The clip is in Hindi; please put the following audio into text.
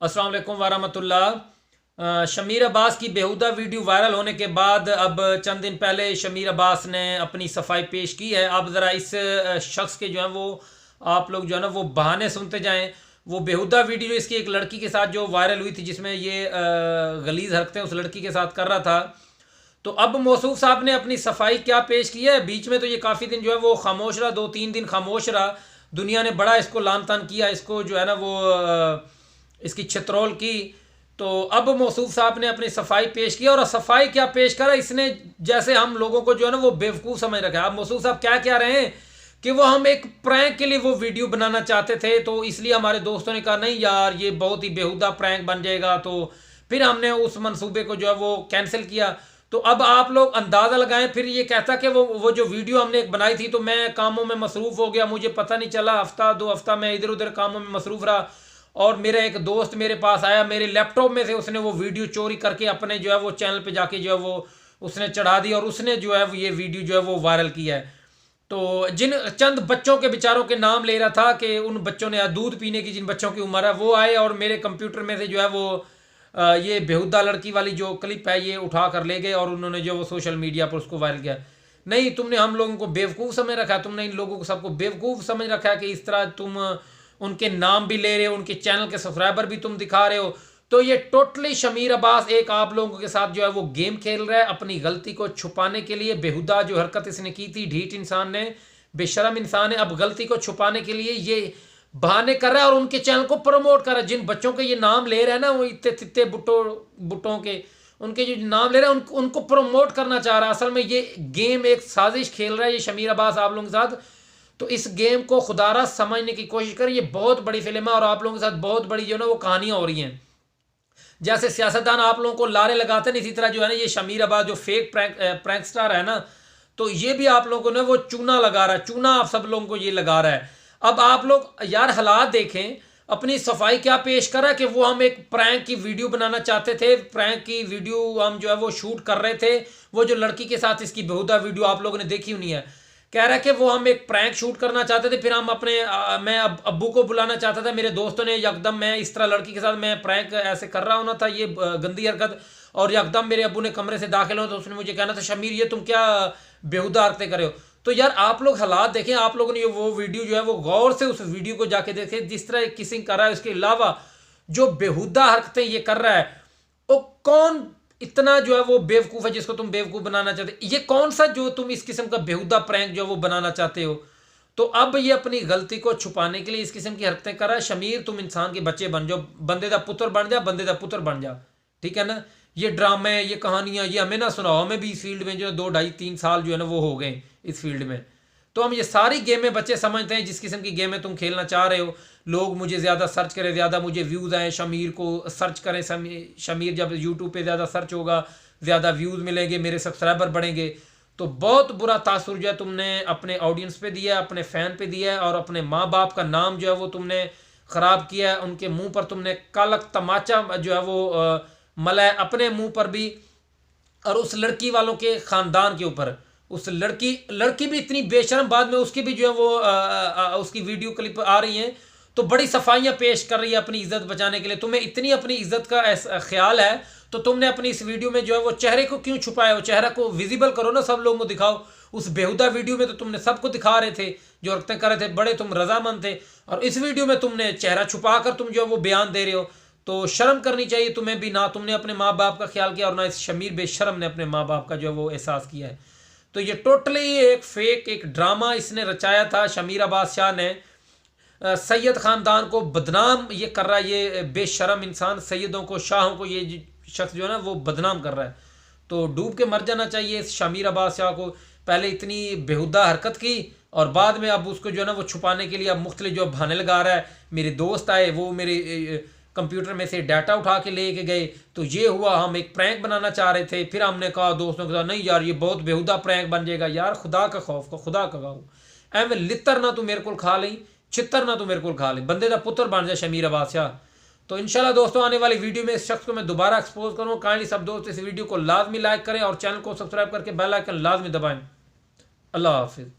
अस्सलाम वालेकुम वरहमतुल्लाह। शमीर अब्बास की बेहुदा वीडियो वायरल होने के बाद अब चंद दिन पहले शमीर अब्बास ने अपनी सफाई पेश की है। अब ज़रा इस शख्स के जो है वो आप लोग जो है ना वो बहाने सुनते जाएं। वो बेहुदा वीडियो इसकी एक लड़की के साथ जो वायरल हुई थी जिसमें ये गलीज़ हरकतें उस लड़की के साथ कर रहा था, तो अब मौसूफ साहब ने अपनी सफाई क्या पेश की है। बीच में तो ये काफ़ी दिन जो है वो खामोश रहा, 2-3 दिन खामोश रहा। दुनिया ने बड़ा इसको लान तान किया, इसको जो है ना वो इसकी छित्रोल की। तो अब मौसूफ साहब ने अपनी सफाई पेश की और सफाई क्या पेश करा इसने, जैसे हम लोगों को जो है ना वो बेवकूफ़ समझ रखा है। अब मौसूफ साहब क्या क्या रहे हैं कि वो हम एक प्रैंक के लिए वो वीडियो बनाना चाहते थे, तो इसलिए हमारे दोस्तों ने कहा नहीं यार ये बहुत ही बेहुदा प्रैंक बन जाएगा, तो फिर हमने उस मंसूबे को जो है वो कैंसिल किया। तो अब आप लोग अंदाज़ा लगाएं, फिर ये कहता कि वो जो वीडियो हमने एक बनाई थी तो मैं कामों में मसरूफ़ हो गया, मुझे पता नहीं चला, हफ्ता 2 हफ्ता मैं इधर उधर कामों में मसरूफ़ रहा। और मेरा एक दोस्त मेरे पास आया, मेरे लैपटॉप में से उसने वो वीडियो चोरी करके अपने जो है वो चैनल पे जाके जो है वो उसने चढ़ा दी और उसने जो है ये वीडियो जो है वो वायरल किया है। तो जिन चंद बच्चों के बेचारों के नाम ले रहा था कि उन बच्चों ने दूध पीने की जिन बच्चों की उम्र है वो आए और मेरे कंप्यूटर में से जो है वो ये बेहुदा लड़की वाली जो क्लिप है ये उठा कर ले गए और उन्होंने जो वो सोशल मीडिया पर उसको वायरल किया। नहीं, तुमने हम लोगों को बेवकूफ़ समझ रखा है, तुमने इन लोगों को सबको बेवकूफ़ समझ रखा है कि इस तरह तुम उनके नाम भी ले रहे हो, उनके चैनल के सब्सक्राइबर भी तुम दिखा रहे हो। तो ये टोटली शमीर अब्बास एक आप लोगों के साथ जो है वो गेम खेल रहा है अपनी गलती को छुपाने के लिए। बेहुदा जो हरकत इसने की थी, ढीठ इंसान ने, बेशरम इंसान है, अब गलती को छुपाने के लिए ये बहाने कर रहा है और उनके चैनल को प्रमोट कर रहा है। जिन बच्चों के ये नाम ले रहा है ना वो इतने तित्ते बुटों के, उनके जो नाम ले रहा है उनको प्रमोट करना चाह रहा है। असल में ये गेम एक साजिश खेल रहा है ये शमीर अब्बास आप लोगों के साथ। तो इस गेम को खुदारा समझने की कोशिश करें, ये बहुत बड़ी फिल्म है और आप लोगों के साथ बहुत बड़ी जो है ना वो कहानियां हो रही हैं। जैसे सियासतदान आप लोगों को लारे लगाते हैं, इसी तरह जो है ना ये शमीर अब्बास जो फेक प्रैंक स्टार है ना, तो ये भी आप लोगों को ना वो चूना लगा रहा है, चूना आप सब लोगों को ये लगा रहा है। अब आप लोग यार हालात देखें, अपनी सफाई क्या पेश करा कि वो हम एक प्रैंक की वीडियो बनाना चाहते थे, प्रैंक की वीडियो हम जो है वो शूट कर रहे थे। वो जो लड़की के साथ इसकी बेहुदा वीडियो आप लोगों ने देखी हुई है, कह रहा है कि वो हम एक प्रैंक शूट करना चाहते थे, फिर हम अपने मैं अब्बू को बुलाना चाहता था, मेरे दोस्तों ने यकदम मैं इस तरह लड़की के साथ मैं प्रैंक ऐसे कर रहा होना था ये गंदी हरकत, और यकदम मेरे अब्बू ने कमरे से दाखिल हो तो उसने मुझे कहना था शमीर ये तुम क्या बेहुदा हरकतें करे हो। तो यार आप लोग हालात देखें, आप लोगों ने वो वीडियो जो है वो गौर से उस वीडियो को जाके देखें, जिस तरह किसिंग कर रहा है उसके अलावा जो बेहुदा हरकतें ये कर रहा है, वो कौन इतना जो है वो बेवकूफ़ है जिसको तुम बेवकूफ़ बनाना चाहते हो? ये कौन सा जो तुम इस किस्म का बेहुदा प्रैंक जो है वो बनाना चाहते हो? तो अब ये अपनी गलती को छुपाने के लिए इस किस्म की हरकतें कर रहा है। शमीर तुम इंसान के बच्चे बन जाओ, बंदे का पुत्र बन जा, बंदे का पुत्र बन जा, ठीक है ना। ये ड्रामे, ये कहानियां ये हमें ना सुनाओ, हमें भी इस फील्ड में जो 2-2.5-3 साल जो है ना वो हो गए इस फील्ड में। तो हम ये सारी गेमें बच्चे समझते हैं, जिस किस्म की गेमें तुम खेलना चाह रहे हो। लोग मुझे ज़्यादा सर्च करें, ज़्यादा मुझे व्यूज़ आए, शमीर को सर्च करें, शमीर जब यूट्यूब पे ज़्यादा सर्च होगा ज़्यादा व्यूज़ मिलेंगे, मेरे सब्सक्राइबर बढ़ेंगे। तो बहुत बुरा तासुर जो है तुमने अपने ऑडियंस पे दिया है, अपने फ़ैन पे दिया है, और अपने माँ बाप का नाम जो है वो तुमने ख़राब किया है। उनके मुंह पर तुमने कालक तमाचा जो है वो मला है, अपने मुंह पर भी और उस लड़की वालों के ख़ानदान के ऊपर। उस लड़की भी इतनी बेशर्म, बाद में उसकी भी जो है वो उसकी वीडियो क्लिप आ रही हैं तो बड़ी सफाइयाँ पेश कर रही है अपनी इज्जत बचाने के लिए। तुम्हें इतनी अपनी इज्जत का ख्याल है तो तुमने अपनी इस वीडियो में जो है वो चेहरे को क्यों छुपाया हो? चेहरा को विजिबल करो ना, सब लोगों को दिखाओ। उस बेहुदा वीडियो में तो तुमने सबको दिखा रहे थे, जो हरकतें कर रहे थे, बड़े तुम रजामंद थे, और इस वीडियो में तुमने चेहरा छुपा कर तुम जो है वो बयान दे रहे हो। तो शर्म करनी चाहिए तुम्हें भी, ना तुमने अपने माँ बाप का ख्याल किया और ना इस शमीर बेशर्म ने अपने माँ बाप का जो है वो एहसास किया है। तो ये टोटली एक फेक, एक ड्रामा इसने रचाया था शमीर अब्बास शाह ने। सैयद ख़ानदान को बदनाम ये कर रहा है, ये बेशरम इंसान सैयदों को, शाहों को, ये शख्स जो है ना वो बदनाम कर रहा है। तो डूब के मर जाना चाहिए इस शमीर अब्बास शाह को। पहले इतनी बेहुदा हरकत की और बाद में अब उसको जो है ना वो छुपाने के लिए अब मुख्तलिफ जो बहाने लगा रहा है। मेरे दोस्त आए, वो मेरे कंप्यूटर में से डाटा उठा के लेके गए, तो ये हुआ, हम एक प्रैंक बनाना चाह रहे थे, फिर हमने कहा दोस्तों के साथ नहीं यार ये बहुत बेहुदा प्रैंक बन जाएगा। यार खुदा का खौफ, खुदा का खाओ, एवं लितर ना तू मेरे को खा ली, छितर ना तू मेरे को खा ली, बंदे का पुत्र बन जाए शमीर अब्बास शाह। तो इंशाल्लाह दोस्तों आने वाली वीडियो में इस शख्स को मैं दोबारा एक्सपोज करूँ। काइंडली सब दोस्त इस वीडियो को लाजमी लाइक करें और चैनल को सब्सक्राइब करके बेल आइकन लाजमी दबाएं। अल्लाह हाफिज़।